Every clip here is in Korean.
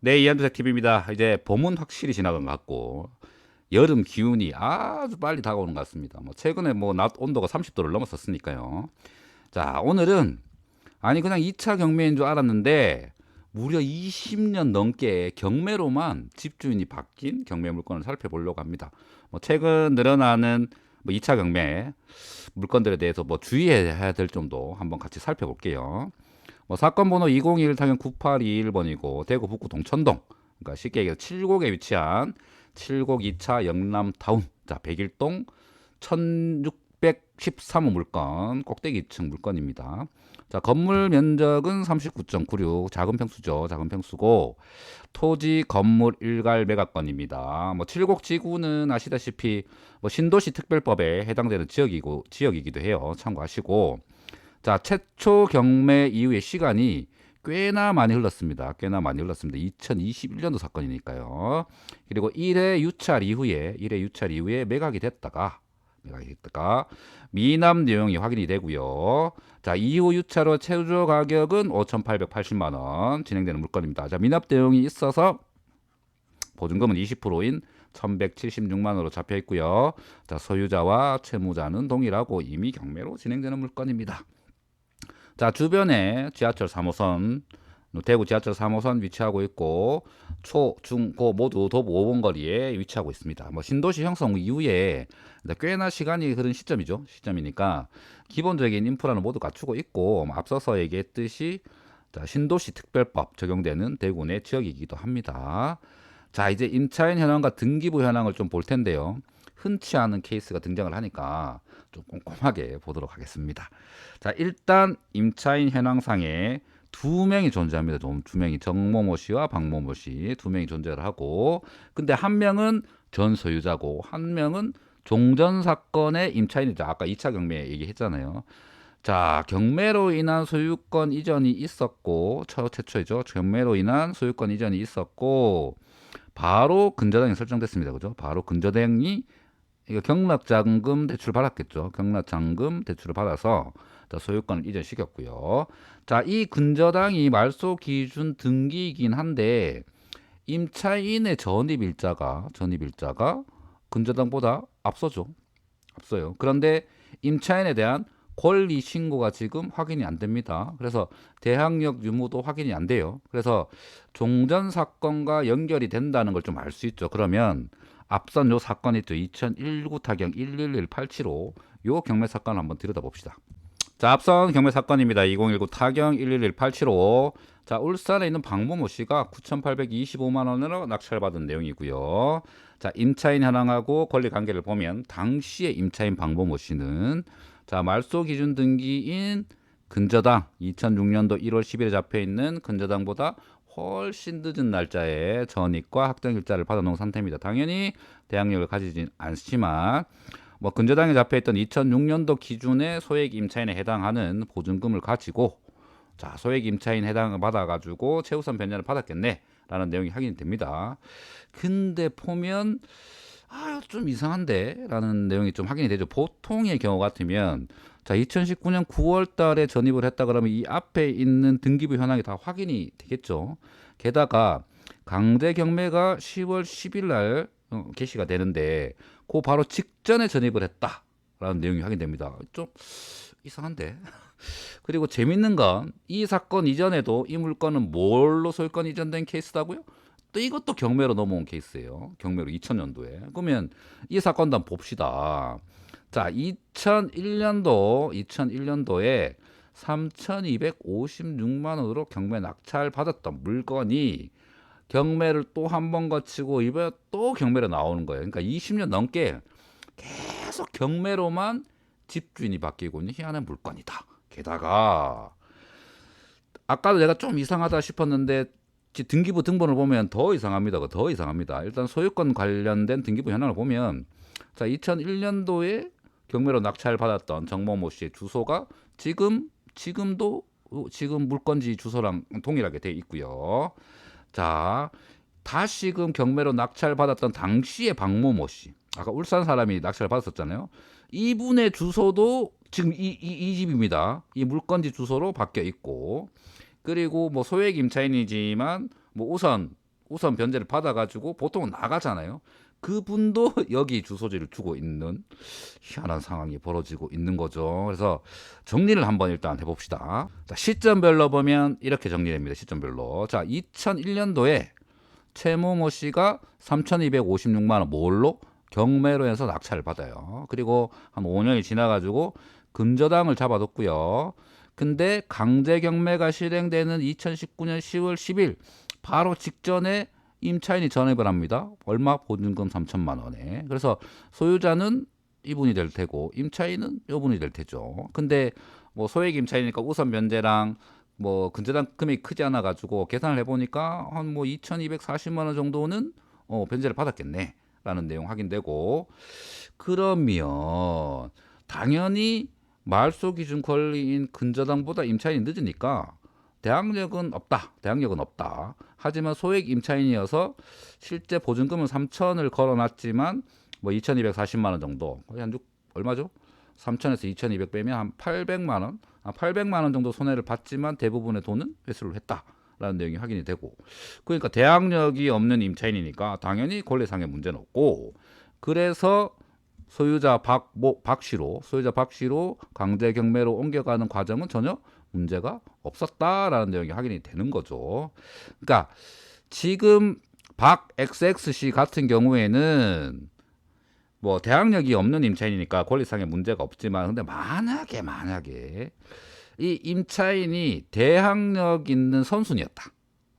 네, 이한두색 TV입니다. 이제 봄은 확실히 지나간 것 같고 여름 기운이 아주 빨리 다가오는 것 같습니다. 뭐 최근에 뭐 낮 온도가 30도를 넘었었으니까요. 자, 오늘은 아니 그냥 2차 경매인 줄 알았는데 무려 20년 넘게 경매로만 집주인이 바뀐 경매 물건을 살펴보려고 합니다. 뭐 최근 늘어나는 뭐 2차 경매 물건들에 대해서 뭐 주의해야 될 점도 한번 같이 살펴볼게요. 뭐 사건 번호 201 타경 9821번이고 대구 북구 동천동, 그러니까 쉽게 얘기해서 칠곡에 위치한 칠곡 2차 영남타운, 자 101동 1613호 물건 꼭대기 2층 물건입니다. 자, 건물 면적은 39.96, 작은 평수죠. 작은 평수고 토지 건물 일갈 매각건입니다. 뭐 칠곡 지구는 아시다시피 뭐 신도시 특별법에 해당되는 지역이기도 해요. 참고하시고, 자, 최초 경매 이후의 시간이 꽤나 많이 흘렀습니다. 꽤나 많이 흘렀습니다. 2021년도 사건이니까요. 그리고 1회 유찰 이후에 매각이 됐다가 미납 내용이 확인이 되고요. 자, 이후 유찰로 최저 가격은 5,880만 원 진행되는 물건입니다. 자, 미납 내용이 있어서 보증금은 20%인 1,176만 원으로 잡혀 있고요. 자, 소유자와 채무자는 동일하고 이미 경매로 진행되는 물건입니다. 자, 주변에 지하철 3호선, 대구 지하철 3호선 위치하고 있고 초, 중, 고 모두 도보 5번 거리에 위치하고 있습니다. 뭐 신도시 형성 이후에 꽤나 시간이 흐른 시점이니까 기본적인 인프라는 모두 갖추고 있고, 뭐 앞서서 얘기했듯이 자, 신도시 특별법 적용되는 대구 내 지역이기도 합니다. 자, 이제 임차인 현황과 등기부 현황을 좀 볼 텐데요. 흔치 않은 케이스가 등장을 하니까 좀 꼼꼼하게 보도록 하겠습니다. 자, 일단 임차인 현황상에 두 명이 존재합니다. 두 명이 정모모 씨와 박모모 씨 두 명이 존재를 하고, 근데 한 명은 전 소유자고 한 명은 종전 사건의 임차인이죠. 아까 2차 경매 얘기했잖아요. 자, 경매로 인한 소유권 이전이 있었고, 최초이죠. 경매로 인한 소유권 이전이 있었고, 바로 근저당이 설정됐습니다. 그죠? 바로 근저당이 이거 경락자금 대출 받았겠죠. 경락자금 대출을 받아서 소유권을 이전시켰고요. 자, 이 근저당이 말소 기준 등기이긴 한데 임차인의 전입일자가 근저당보다 앞서요. 그런데 임차인에 대한 권리 신고가 지금 확인이 안 됩니다. 그래서 대항력 유무도 확인이 안 돼요. 그래서 종전 사건과 연결이 된다는 걸 좀 알 수 있죠. 그러면 앞선 요 사건 있죠. 2019 타경 111875 요 경매 사건을 한번 들여다봅시다. 자, 앞선 경매 사건입니다. 2019 타경 111875. 자, 울산에 있는 박모모 씨가 9,825만 원으로 낙찰받은 내용이고요. 자, 임차인 현황하고 권리 관계를 보면 당시의 임차인 박모모 씨는 자, 말소 기준 등기인 근저당 2006년도 1월 10일에 잡혀 있는 근저당보다 훨씬 늦은 날짜에 전입과 확정일자를 받아놓은 상태입니다. 당연히 대항력을 가지진 않지만 뭐 근저당에 잡혀있던 2006년도 기준의 소액 임차인에 해당하는 보증금을 가지고 자, 소액 임차인 해당을 받아가지고 최우선 변제를 받았겠네 라는 내용이 확인이 됩니다. 근데 보면 좀 이상한데 라는 내용이 좀 확인이 되죠. 보통의 경우 같으면 자, 2019년 9월 달에 전입을 했다 그러면 이 앞에 있는 등기부 현황이 다 확인이 되겠죠. 게다가 강제 경매가 10월 10일 날 개시가 되는데 그 바로 직전에 전입을 했다라는 내용이 확인됩니다. 좀 이상한데. 그리고 재밌는 건 이 사건 이전에도 이 물건은 뭘로 소유권 이전된 케이스다고요? 또 이것도 경매로 넘어온 케이스예요. 경매로 2000년도에. 그러면 이 사건도 한번 봅시다. 자, 2001년도에 3,256만 원으로 경매 낙찰 받았던 물건이 경매를 또 한 번 거치고 이번에 또 경매로 나오는 거예요. 그러니까 20년 넘게 계속 경매로만 집주인이 바뀌고 있는 희한한 물건이다. 게다가 아까도 내가 좀 이상하다 싶었는데 등기부 등본을 보면 더 이상합니다. 더 이상합니다. 일단 소유권 관련된 등기부 현황을 보면 자, 2001년도에 경매로 낙찰 받았던 정모모 씨의 주소가 지금도 지금 물건지 주소랑 동일하게 돼 있고요. 자, 다시금 경매로 낙찰 받았던 당시의 박모모 씨, 아까 울산 사람이 낙찰 받았었잖아요. 이분의 주소도 지금 이 집입니다. 이 물건지 주소로 바뀌어 있고, 그리고 뭐 소액 임차인이지만 뭐 우선 우선 변제를 받아가지고 보통은 나가잖아요. 그분도 여기 주소지를 주고 있는 희한한 상황이 벌어지고 있는 거죠. 그래서 정리를 한번 일단 해봅시다. 자, 시점별로 보면 이렇게 정리됩니다. 시점별로. 자, 2001년도에 최모모 씨가 3,256만 원 뭘로? 경매로 해서 낙찰을 받아요. 그리고 한 5년이 지나가지고 근저당을 잡아뒀고요. 근데 강제 경매가 실행되는 2019년 10월 10일 바로 직전에 임차인이 전입을 합니다. 얼마? 보증금 3천만 원에. 그래서 소유자는 이분이 될 테고 임차인은 이분이 될 테죠. 근데 뭐 소액 임차인이니까 우선 변제랑 뭐 근저당 금액이 크지 않아 가지고 계산을 해보니까 한 뭐 2,240만 원 정도는 변제를 받았겠네 라는 내용 확인되고, 그러면 당연히 말소 기준 권리인 근저당보다 임차인이 늦으니까 대항력은 없다. 대항력은 없다. 하지만 소액 임차인이어서 실제 보증금은 3천을 걸어놨지만 뭐 2,240만 원 정도, 거의 한 얼마죠? 3천에서 2,200 빼면 한 800만 원, 800만 원 정도 손해를 봤지만 대부분의 돈은 회수를 했다라는 내용이 확인이 되고, 그러니까 대항력이 없는 임차인이니까 당연히 권리상의 문제는 없고, 그래서 소유자 박 씨로 강제 경매로 옮겨가는 과정은 전혀 문제가 없었다라는 내용이 확인이 되는 거죠. 그러니까 지금 박 XX 씨 같은 경우에는 뭐 대항력이 없는 임차인이니까 권리상의 문제가 없지만, 근데 만약에 이 임차인이 대항력 있는 선순위였다,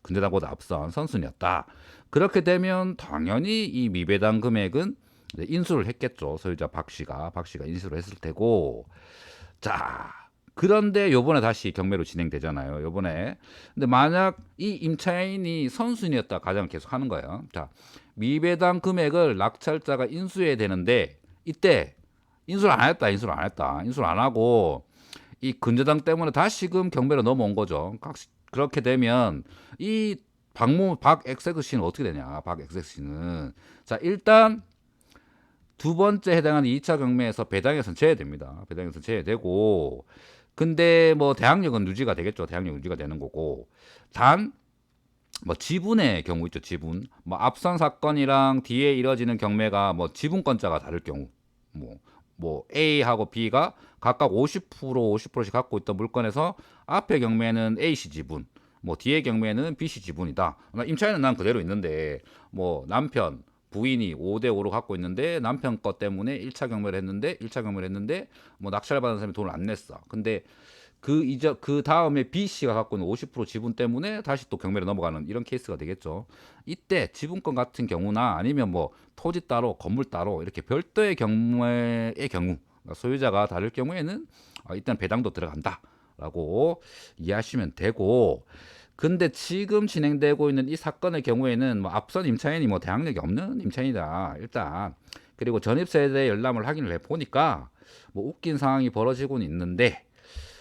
근저당보다 앞선 선순위였다, 그렇게 되면 당연히 이 미배당 금액은 인수를 했겠죠. 소유자 박 씨가 인수를 했을 테고. 자, 그런데 요번에 다시 경매로 진행되잖아요. 요번에. 근데 만약 이 임차인이 선순위였다 가정을 계속 하는 거예요. 자, 미배당 금액을 낙찰자가 인수해야 되는데 이때 인수를 안 했다. 인수를 안 하고 이 근저당 때문에 다시금 경매로 넘어온 거죠. 그렇게 되면 이 박 XX씨는 어떻게 되냐? 박 XX씨는 자, 일단 두 번째 해당하는 2차 경매에서 배당에서는 제외됩니다. 배당에서는 제외되고, 근데 뭐 대항력은 유지가 되겠죠. 대항력 유지가 되는 거고, 단 뭐 지분의 경우 있죠. 지분. 뭐 앞선 사건이랑 뒤에 이뤄지는 경매가 뭐 지분권자가 다를 경우, 뭐 A하고 B가 각각 50%씩 갖고 있던 물건에서 앞에 경매는 A씨 지분, 뭐 뒤에 경매는 B씨 지분이다. 임차인은 난 그대로 있는데 뭐 남편 부인이 5대5로 갖고 있는데 남편 것 때문에 1차 경매를 했는데 뭐 낙찰 받은 사람이 돈을 안 냈어. 근데 그 다음에 B 씨가 갖고 있는 50% 지분 때문에 다시 또 경매로 넘어가는 이런 케이스가 되겠죠. 이때 지분권 같은 경우나 아니면 뭐 토지 따로 건물 따로 이렇게 별도의 경매의 경우, 그러니까 소유자가 다를 경우에는 일단 배당도 들어간다라고 이해하시면 되고, 근데 지금 진행되고 있는 이 사건의 경우에는 뭐 앞선 임차인이 뭐 대항력이 없는 임차인이다 일단. 그리고 전입세대 열람을 확인을 해 보니까 뭐 웃긴 상황이 벌어지고는 있는데,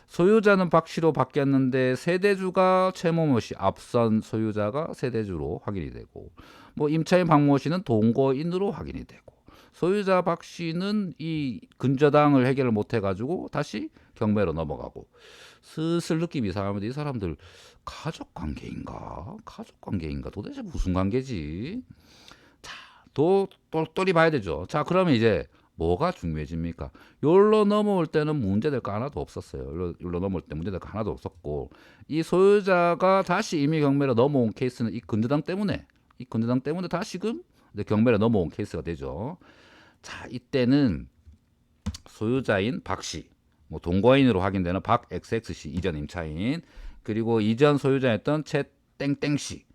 소유자는 박 씨로 바뀌었는데 세대주가 최모모 씨, 앞선 소유자가 세대주로 확인이 되고, 뭐 임차인 박모 씨는 동거인으로 확인이 되고, 소유자 박 씨는 이 근저당을 해결을 못 해가지고 다시 경매로 넘어가고, 슬슬 느낌이 이상합니다. 이 사람들 가족 관계인가 도대체 무슨 관계지? 자, 또 똘똘이 봐야 되죠. 자, 그러면 이제 뭐가 중요해집니까? 여기로 넘어올 때는 문제될 거 하나도 없었어요. 여기로 넘어올 때 문제될 거 하나도 없었고, 이 소유자가 다시 임의 경매로 넘어온 케이스는 이 근저당 때문에 다시금 이제 경매로 넘어온 케이스가 되죠. 자, 이때는 소유자인 박 씨, 뭐 동거인으로 확인되는 박 XX씨 이전 임차인, 그리고 이전 소유자였던 최 땡땡씨,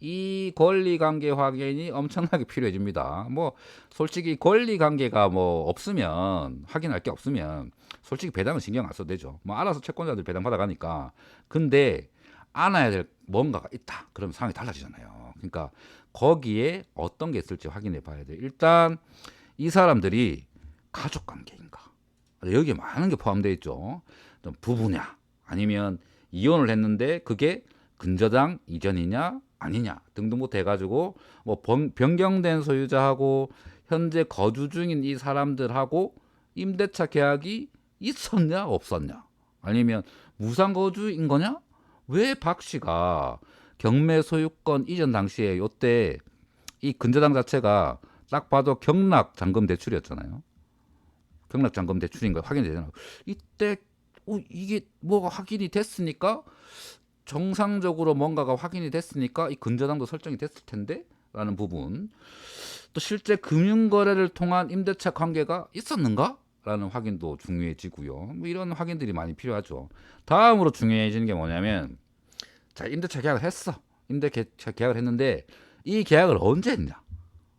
이 권리관계 확인이 엄청나게 필요해집니다. 뭐 솔직히 권리관계가 뭐 없으면, 확인할 게 없으면 솔직히 배당은 신경 안 써도 되죠. 뭐 알아서 채권자들 배당 받아가니까. 근데 안아야 될 뭔가가 있다, 그러면 상황이 달라지잖아요. 그러니까 거기에 어떤 게 있을지 확인해 봐야 돼요. 일단 이 사람들이 가족관계인가, 여기에 많은 게 포함되어 있죠. 좀 부부냐, 아니면 이혼을 했는데 그게 근저당 이전이냐 아니냐 등등부터 해가지고, 뭐 변경된 소유자하고 현재 거주 중인 이 사람들하고 임대차 계약이 있었냐 없었냐, 아니면 무상거주인 거냐, 왜 박 씨가 경매 소유권 이전 당시에 요때 이 근저당 자체가 딱 봐도 경락 잔금 대출이었잖아요. 경락 잔금 대출인 거 확인이 되잖아요. 이때 이게 뭐가 확인이 됐으니까 정상적으로 뭔가가 확인이 됐으니까 이 근저당도 설정이 됐을 텐데 라는 부분, 또 실제 금융거래를 통한 임대차 관계가 있었는가? 라는 확인도 중요해지고요. 뭐 이런 확인들이 많이 필요하죠. 다음으로 중요해지는 게 뭐냐면, 자, 임대차 계약을 했어. 임대차 계약을 했는데 이 계약을 언제 했냐?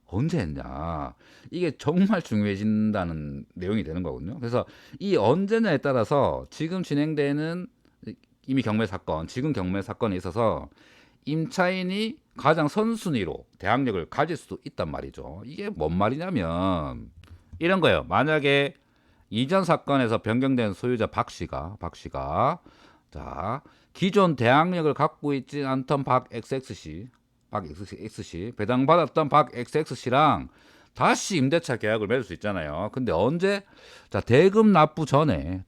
언제 했냐? 이게 정말 중요해진다는 내용이 되는 거거든요. 그래서 이 언제냐에 따라서 지금 진행되는 이미 경매 사건, 지금 경매 사건에 있어서 임차인이 가장 선순위로 대항력을 가질 수도 있단 말이죠. 이게 뭔 말이냐면 이런 거예요. 만약에 이전 사건에서 변경된 소유자 박 씨가 자, 기존 대항력을 갖고 있지 않던 박 XX 씨, 배당받았던 박 XX씨랑 다시 임대차 계약을 맺을 수 있잖아요. 근데 언제? 자, 대금 납부 전에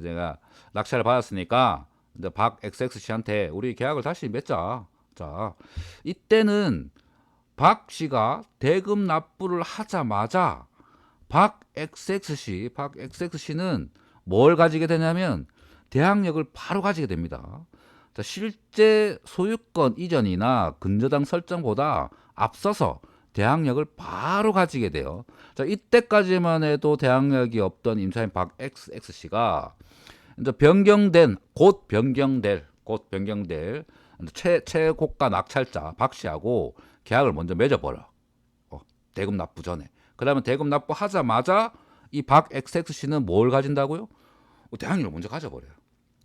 제가 낙찰을 받았으니까 이제 박 XX씨한테 우리 계약을 다시 맺자. 자, 이때는 박 씨가 대금 납부를 하자마자 박 XX씨는 뭘 가지게 되냐면 대항력을 바로 가지게 됩니다. 자, 실제 소유권 이전이나 근저당 설정보다 앞서서 대항력을 바로 가지게 돼요. 자, 이때까지만 해도 대항력이 없던 임차인 박 XX씨가 이제 곧 변경될 최고가 낙찰자 박 씨하고 계약을 먼저 맺어버려. 대금 납부 전에. 그러면 대금 납부 하자마자 이 박 XX씨는 뭘 가진다고요? 대항력을 먼저 가져버려요.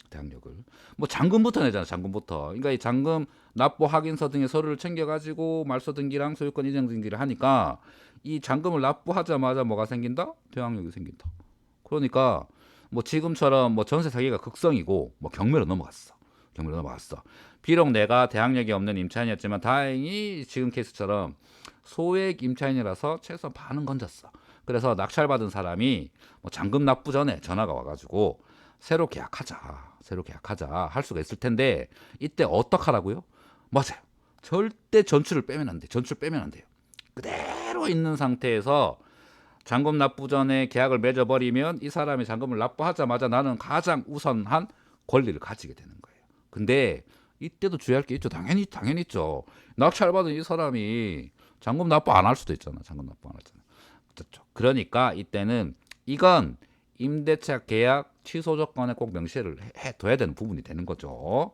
대항력을. 뭐 잔금부터 내잖아. 잔금부터. 그러니까 이 잔금 납부 확인서 등의 서류를 챙겨가지고 말소 등기랑 소유권 이전 등기를 하니까 이 잔금을 납부하자마자 뭐가 생긴다? 대항력이 생긴다. 그러니까 뭐 지금처럼 뭐 전세 사기가 극성이고 뭐 경매로 넘어갔어. 비록 내가 대항력이 없는 임차인이었지만 다행히 지금 케이스처럼 소액 임차인이라서 최소한 반은 건졌어. 그래서 낙찰받은 사람이 뭐 잔금 납부 전에 전화가 와가지고 새로 계약하자 할 수가 있을 텐데, 이때 어떡하라고요? 맞아요. 절대 전출을 빼면 안 돼. 그대로 있는 상태에서 잔금 납부 전에 계약을 맺어버리면 이 사람이 잔금을 납부하자마자 나는 가장 우선한 권리를 가지게 되는 거예요. 근데 이때도 주의할 게 있죠. 당연히 있죠. 낙찰받은 이 사람이 잔금 납부 안 할 수도 있잖아. 그렇죠. 그러니까 이때는 이건 임대차 계약 취소 조건에 꼭 명시를 해둬야 되는 부분이 되는 거죠.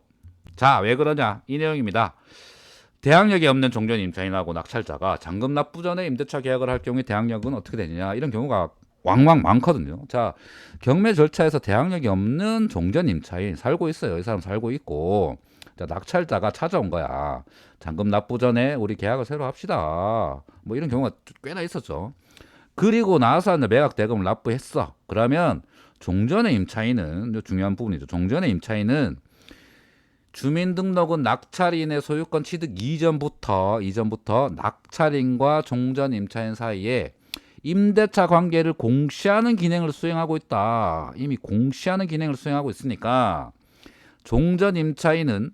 자, 왜 그러냐? 이 내용입니다. 대항력이 없는 종전 임차인하고 낙찰자가 잔금 납부 전에 임대차 계약을 할 경우에 대항력은 어떻게 되느냐? 이런 경우가 왕왕 많거든요. 자, 경매 절차에서 대항력이 없는 종전 임차인 살고 있어요. 이 사람 살고 있고, 자, 낙찰자가 찾아온 거야. 잔금 납부 전에 우리 계약을 새로 합시다. 뭐 이런 경우가 꽤나 있었죠. 그리고 나서 매각 대금을 납부했어. 그러면 종전의 임차인은, 중요한 부분이죠. 종전의 임차인은 주민등록은 낙찰인의 소유권 취득 이전부터 낙찰인과 종전 임차인 사이에 임대차 관계를 공시하는 기능을 수행하고 있다. 이미 공시하는 기능을 수행하고 있으니까 종전 임차인은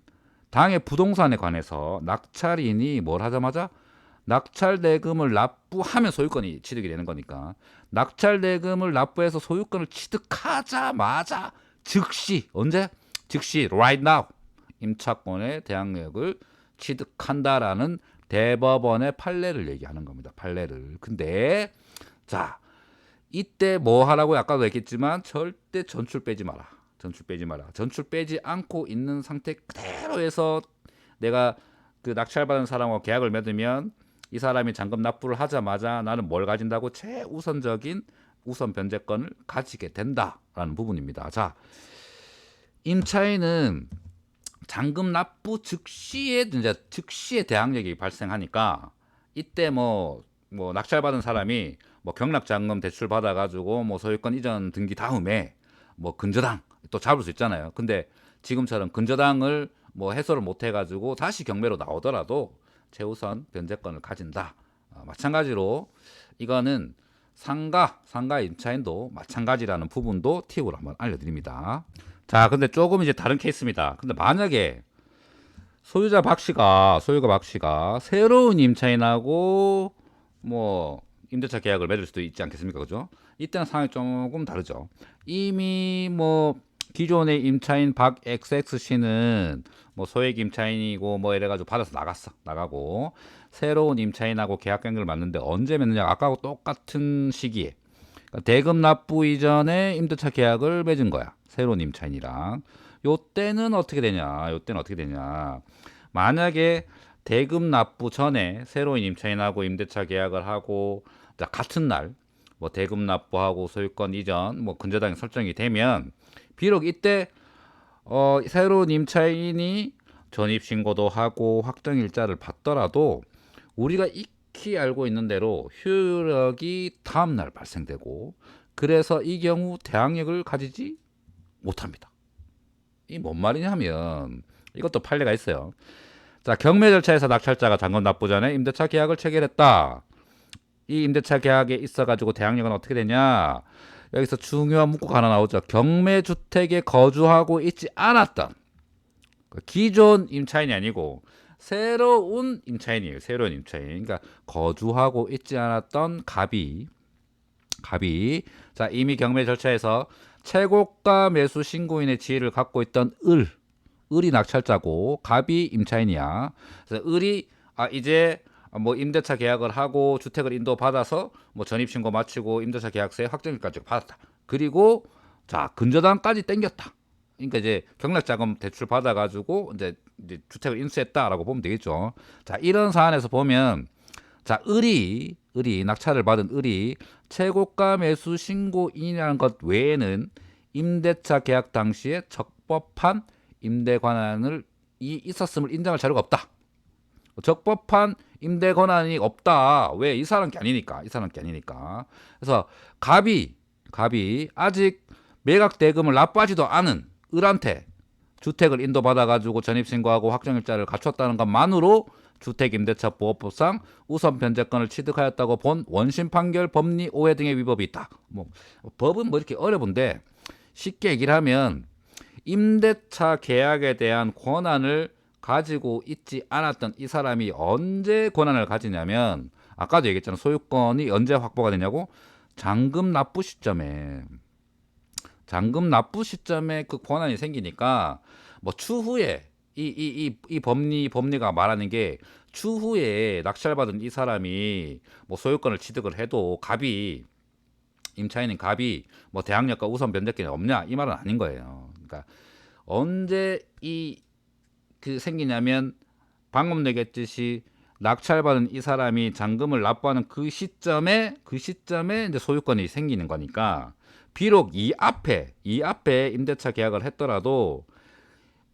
당해 부동산에 관해서 낙찰인이 뭘 하자마자 낙찰 대금을 납부하면 소유권이 취득이 되는 거니까 낙찰 대금을 납부해서 소유권을 취득하자마자 즉시 right now 임차권의 대항력을 취득한다라는 대법원의 판례를 얘기하는 겁니다. 판례를. 근데 자, 이때 뭐 하라고 아까도 얘기했지만 절대 전출 빼지 마라. 전출 빼지 않고 있는 상태 그대로에서 내가 그 낙찰받은 사람과 계약을 맺으면 이 사람이 잔금 납부를 하자마자 나는 뭘 가진다고? 최우선적인 우선 변제권을 가지게 된다라는 부분입니다. 자, 임차인은 잔금 납부 즉시에 대항력이 발생하니까 이때 뭐 낙찰받은 사람이 뭐 경락잔금 대출 받아가지고 뭐 소유권 이전 등기 다음에 뭐 근저당 또 잡을 수 있잖아요. 근데 지금처럼 근저당을 뭐 해소를 못 해가지고 다시 경매로 나오더라도 최우선 변제권을 가진다. 마찬가지로 이거는 상가 임차인도 마찬가지라는 부분도 팁으로 한번 알려드립니다. 자, 근데 조금 이제 다른 케이스입니다. 근데 만약에 소유가 박 씨가 새로운 임차인하고 뭐 임대차 계약을 맺을 수도 있지 않겠습니까? 그죠? 이때는 상황이 조금 다르죠. 이미 뭐 기존의 임차인 박 XX 씨는 뭐 소액 임차인이고 뭐 이래가지고 받아서 나가고 새로운 임차인하고 계약 관계를 맺는데 언제 맺느냐? 아까하고 똑같은 시기에 그러니까 대금 납부 이전에 임대차 계약을 맺은 거야. 새로운 임차인이랑. 요때는 어떻게 되냐? 만약에 대금 납부 전에 새로운 임차인하고 임대차 계약을 하고 자, 같은 날 뭐 대금 납부하고 소유권 이전 뭐 근저당이 설정이 되면 비록 이때 새로운 임차인이 전입 신고도 하고 확정 일자를 받더라도 우리가 익히 알고 있는 대로 효력이 다음 날 발생되고 그래서 이 경우 대항력을 가지지 못합니다. 이 뭔 말이냐면 이것도 판례가 있어요. 자, 경매 절차에서 낙찰자가 잔금 납부 전에 임대차 계약을 체결했다. 이 임대차 계약에 있어가지고 대항력은 어떻게 되냐? 여기서 중요한 문구가 하나 나오죠. 경매 주택에 거주하고 있지 않았던 기존 임차인이 아니고 새로운 임차인이에요. 새로운 임차인. 그러니까 거주하고 있지 않았던 갑이 자, 이미 경매 절차에서 최고가 매수 신고인의 지위를 갖고 있던 을이 낙찰자고 갑이 임차인이야. 그래서 을이 이제 뭐 임대차 계약을 하고 주택을 인도받아서 뭐 전입신고 마치고 임대차 계약서에 확정일까지 받았다. 그리고 자, 근저당까지 땡겼다. 그러니까 이제 경락자금 대출 받아가지고 이제 주택을 인수했다라고 보면 되겠죠. 자, 이런 사안에서 보면 자, 을이 낙찰을 받은 을이 최고가 매수 신고인이라는 것 외에는 임대차 계약 당시에 적법한 임대 권한을 있었음을 인정할 자료가 없다. 적법한 임대 권한이 없다. 왜? 이 사람 게 아니니까. 그래서 갑이 아직 매각 대금을 납부하지도 않은 을한테 주택을 인도받아가지고 전입신고하고 확정일자를 갖췄다는 것만으로 주택임대차보호법상 우선 변제권을 취득하였다고 본 원심 판결, 법리 오해 등의 위법이 있다. 뭐 법은 뭐 이렇게 어려운데 쉽게 얘기를 하면 임대차 계약에 대한 권한을 가지고 있지 않았던 이 사람이 언제 권한을 가지냐면 아까도 얘기했잖아. 소유권이 언제 확보가 되냐고 잔금 납부 시점에 그 권한이 생기니까 뭐 추후에 이 법리가 말하는 게 추후에 낙찰받은 이 사람이 뭐 소유권을 취득을 해도 임차인인 갑이 뭐 대항력과 우선 변제권이 없냐 이 말은 아닌 거예요. 그러니까 언제 생기냐면 방금 얘기했듯이 낙찰받은 이 사람이 잔금을 납부하는 그 시점에 이제 소유권이 생기는 거니까 비록 이 앞에 임대차 계약을 했더라도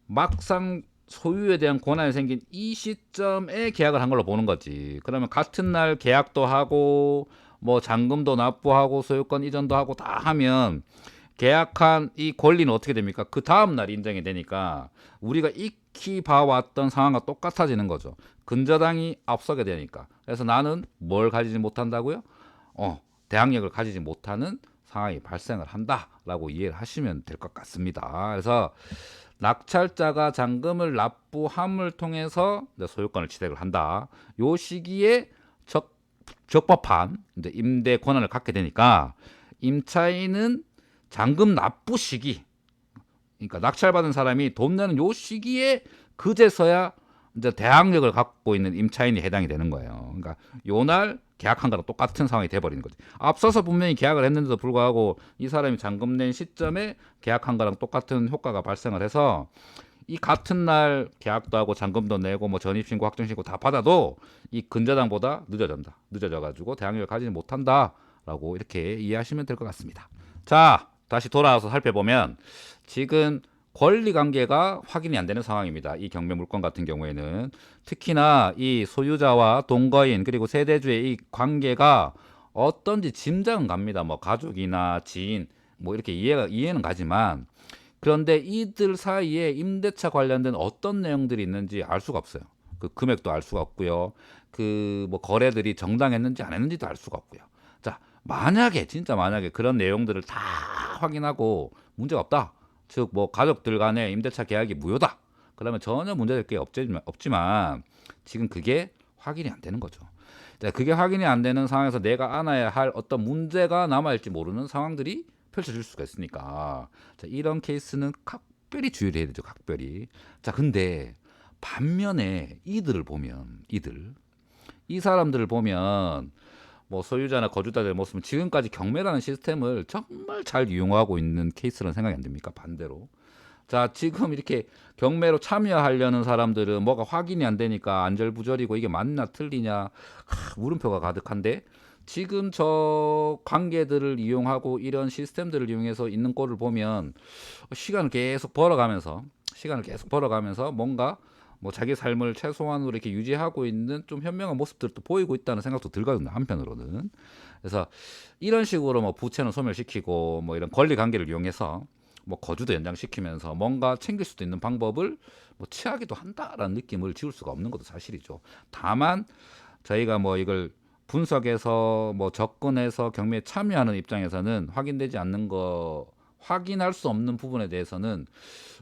막상 소유에 대한 권한이 생긴 이 시점에 계약을 한 걸로 보는 거지. 그러면 같은 날 계약도 하고 뭐 잔금도 납부하고 소유권 이전도 하고 다 하면 계약한 이 권리는 어떻게 됩니까? 그 다음 날 인정이 되니까 우리가 익히 봐왔던 상황과 똑같아지는 거죠. 근저당이 앞서게 되니까. 그래서 나는 뭘 가지지 못한다고요? 대항력을 가지지 못하는 상황이 발생을 한다라고 이해를 하시면 될 것 같습니다. 그래서 낙찰자가 잔금을 납부함을 통해서 소유권을 취득을 한다. 요 시기에 적법한 이제 임대 권한을 갖게 되니까 임차인은 잔금 납부 시기, 그러니까 낙찰받은 사람이 돈 내는 요 시기에 그제서야 이제 대항력을 갖고 있는 임차인이 해당이 되는 거예요. 그러니까 요날 계약한 거랑 똑같은 상황이 돼버리는 거지. 앞서서 분명히 계약을 했는데도 불구하고 이 사람이 잔금 낸 시점에 계약한 거랑 똑같은 효과가 발생을 해서 이 같은 날 계약도 하고 잔금도 내고 뭐 전입신고 확정신고 다 받아도 이 근저당보다 늦어져가지고 대항력을 가지지 못한다라고 이렇게 이해하시면 될 것 같습니다. 자, 다시 돌아와서 살펴보면 지금 권리관계가 확인이 안 되는 상황입니다. 이 경매 물건 같은 경우에는 특히나 이 소유자와 동거인 그리고 세대주의 이 관계가 어떤지 짐작은 갑니다. 뭐 가족이나 지인 뭐 이렇게 이해는 가지만 그런데 이들 사이에 임대차 관련된 어떤 내용들이 있는지 알 수가 없어요. 그 금액도 알 수가 없고요. 그 뭐 거래들이 정당했는지 안 했는지도 알 수가 없고요. 자, 진짜 만약에 그런 내용들을 다 확인하고 문제가 없다. 즉 뭐 가족들 간의 임대차 계약이 무효다. 그러면 전혀 문제될 게 없지만 지금 그게 확인이 안 되는 거죠. 자, 그게 확인이 안 되는 상황에서 내가 안아야 할 어떤 문제가 남아있지 모르는 상황들이 펼쳐질 수가 있으니까, 자, 이런 케이스는 각별히 주의를 해야 되죠. 각별히. 자, 근데 반면에 이들을 보면, 이 사람들을 보면 뭐 소유자나 거주자들 모습은 지금까지 경매라는 시스템을 정말 잘 이용하고 있는 케이스라는 생각이 안 듭니까? 반대로. 자, 지금 이렇게 경매로 참여하려는 사람들은 뭐가 확인이 안 되니까 안절부절이고 이게 맞나 틀리냐 물음표가 가득한데, 지금 저 관계들을 이용하고 이런 시스템들을 이용해서 있는 꼴을 보면 시간을 계속 벌어가면서 뭔가 뭐 자기 삶을 최소한으로 이렇게 유지하고 있는 좀 현명한 모습들도 보이고 있다는 생각도 들거든요, 한편으로는. 그래서 이런 식으로 뭐 부채는 소멸시키고 뭐 이런 권리 관계를 이용해서 뭐 거주도 연장시키면서 뭔가 챙길 수도 있는 방법을 뭐 취하기도 한다라는 느낌을 지울 수가 없는 것도 사실이죠. 다만 저희가 뭐 이걸 분석해서 뭐 접근해서 경매에 참여하는 입장에서는 확인되지 않는 거, 확인할 수 없는 부분에 대해서는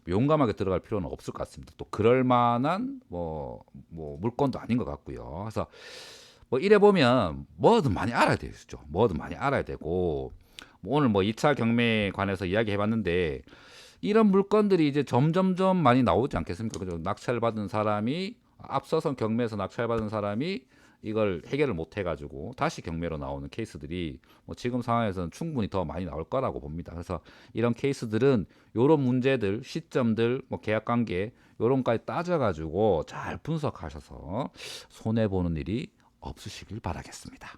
용감하게 들어갈 필요는 없을 것 같습니다. 또 그럴 만한 뭐 물건도 아닌 것 같고요. 그래서 뭐 이래 보면 뭐든 많이 알아야 되죠. 뭐든 많이 알아야 되고, 뭐 오늘 뭐 2차 경매에 관해서 이야기해 봤는데 이런 물건들이 이제 점점점 많이 나오지 않겠습니까? 그죠? 낙찰 받은 사람이, 앞서서 경매에서 낙찰 받은 사람이 이걸 해결을 못 해가지고 다시 경매로 나오는 케이스들이 뭐 지금 상황에서는 충분히 더 많이 나올 거라고 봅니다. 그래서 이런 케이스들은 요런 문제들, 시점들, 뭐 계약 관계 요런 까지 따져가지고 잘 분석하셔서 손해 보는 일이 없으시길 바라겠습니다.